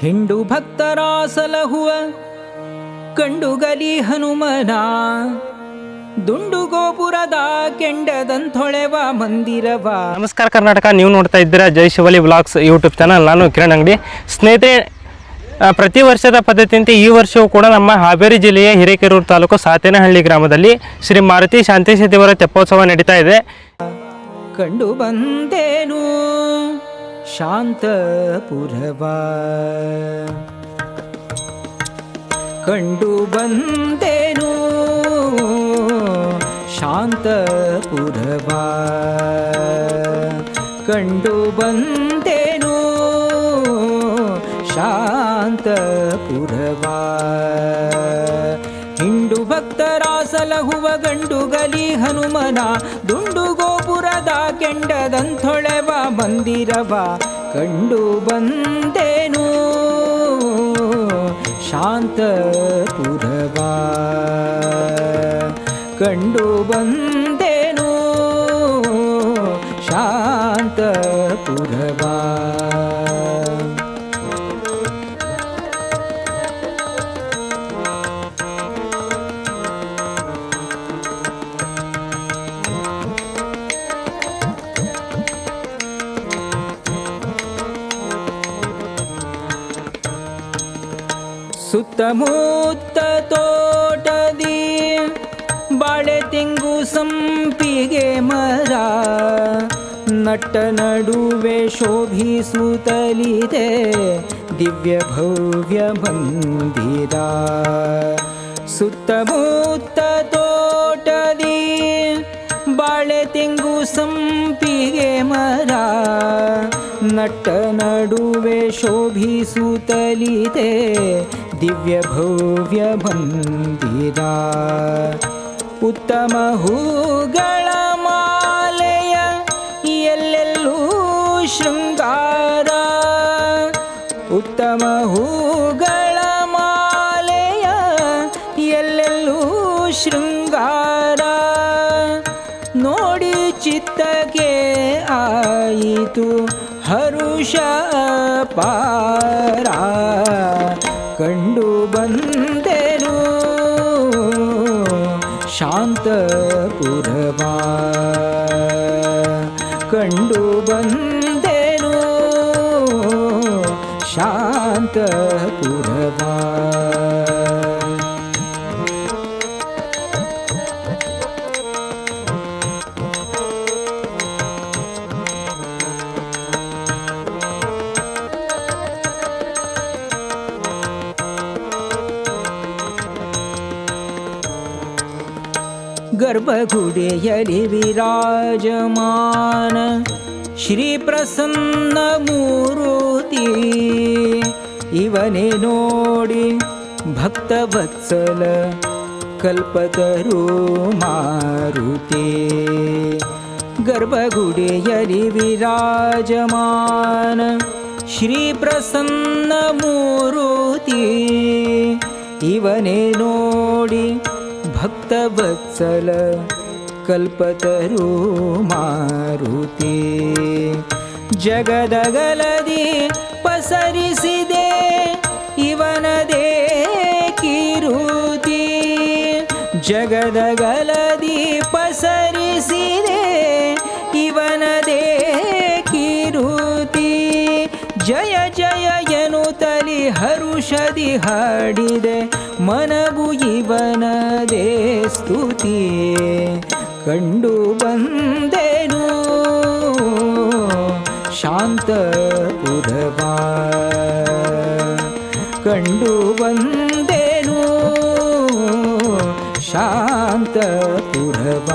ಹಿಂಡು ಭಕ್ತರ ಸಲಹುವ ಕಂಡುಗಲಿ ಹನುಮನ ದುಂಡು ಗೋಪುರದ ಕೆಂಡದಂಥೊಳೆವ ಮಂದಿರವ. ನಮಸ್ಕಾರ ಕರ್ನಾಟಕ, ನೀವು ನೋಡ್ತಾ ಇದ್ದೀರಾ ಜೈ ಶಿವಲಿ ವ್ಲಾಗ್ಸ್ ಯೂಟ್ಯೂಬ್ ಚಾನಲ್. ನಾನು ಕಿರಣ್ ಅಂಗಡಿ. ಸ್ನೇಹಿತರೆ, ಪ್ರತಿ ವರ್ಷದ ಪದ್ಧತಿಯಂತೆ ಈ ವರ್ಷವೂ ಕೂಡ ನಮ್ಮ ಹಾವೇರಿ ಜಿಲ್ಲೆಯ ಹಿರೇಕೆರೂರು ತಾಲೂಕು ಸಾತೇನಹಳ್ಳಿ ಗ್ರಾಮದಲ್ಲಿ ಶ್ರೀ ಮಾರುತಿ ಶಾಂತೇಶ ದೇವರ ತೆಪ್ಪೋತ್ಸವ ನಡೀತಾ ಇದೆ. ಕಂಡು ಬಂದೇನು ಶಾಂತಪುರವ, ಕಂಡು ಬಂದೇನು ಶಾಂತಪುರವ, ಕಂಡು ಬಂದೇನು ಶಾಂತಪುರವ. ಹಿಂಡು ಭಕ್ತರ ಸಲಹುವ ಗಂಡುಗಲಿ ಹನುಮನ ದುಂಡು ಗೋಪುರದ ಕೆಂಡದಂಥೊಳೆವ ಮಂದಿರವ. ಕಂಡು ಬಂದೇನು ಶಾಂತಪುರವ, ಕಂಡು ಬಂದೇನು ಶಾಂತಪುರವ. ಸುತ್ತಮುತ್ತ ತೋಟದಿ ಬಾಳೆ ತೆಂಗು ಸಂಪಿಗೆ ಮರ, ನಟ್ಟ ನಡುವೆ ಶೋಭಿಸುತ್ತಲಿದೆ ದಿವ್ಯ ಭವ್ಯ ಮಂದಿರ. ಸುತ್ತಮುತ್ತ ತೋಟದಿ ಬಾಳೆ ತೆಂಗು ಸಂಪಿಗೆ ಮರ, ನಟ್ಟ ನಡುವೆ ಶೋಭಿಸುತ್ತಲಿದೆ ದಿವ್ಯ ಭವ್ಯ ಮಂದಿರ. ಉತ್ತಮ ಹೂಗಳ ಮಾಲೆಯ ಎಲ್ಲೆಲ್ಲೂ ಶೃಂಗಾರ, ಉತ್ತಮ ಹೂಗಳ ಮಾಲೆಯ ಎಲ್ಲೆಲ್ಲೂ ಶೃಂಗಾರ. ನೋಡಿ ಚಿತ್ತಕ್ಕೆ ಆಯಿತು ಹರುಷ ಪಾರ. ಕಂಡು ಬಂದೇನು ಶಾಂತಪುರವ, ಕಂಡು ಬಂದೇನು ಶಾಂತಪುರವ. ಗರ್ಭಗುಡಿಯಲ್ಲಿ ವಿರಾಜಮಾನ ಶ್ರೀ ಪ್ರಸನ್ನ ಮೂರುತಿ, ಇವನೇ ನೋಡಿ ಭಕ್ತವತ್ಸಲ ಕಲ್ಪತರು ಮಾರುತಿ. ಗರ್ಭಗುಡಿಯಲ್ಲಿ ವಿರಾಜಮಾನ ಶ್ರೀ ಪ್ರಸನ್ನ ಮೂರುತಿ, ಇವನೇ ನೋಡಿ ಭಕ್ತವತ್ಸಲ ಕಲ್ಪತರು ಮಾರುತಿ. ಜಗದಗಲದಿ ಪಸರಿಸಿದೆ ಇವನದೇ ಕೀರುತಿ, ಜಗದಗಲದಿ ಪಸರಿಸಿದೆ ಇವನದೇ ಕೀರುತಿ. ಜಯ ಜಯ ಎನ್ನುತ್ತಲಿ ಹರುಷದಿ ಹಾಡಿದೆ ಮನವು ಇವನದೇ ಸ್ತುತಿ. ಕಂಡು ಬಂದೇನು ಶಾಂತಪುರವ, ಕಂಡು ಬಂದೇನು ಶಾಂತಪುರವ.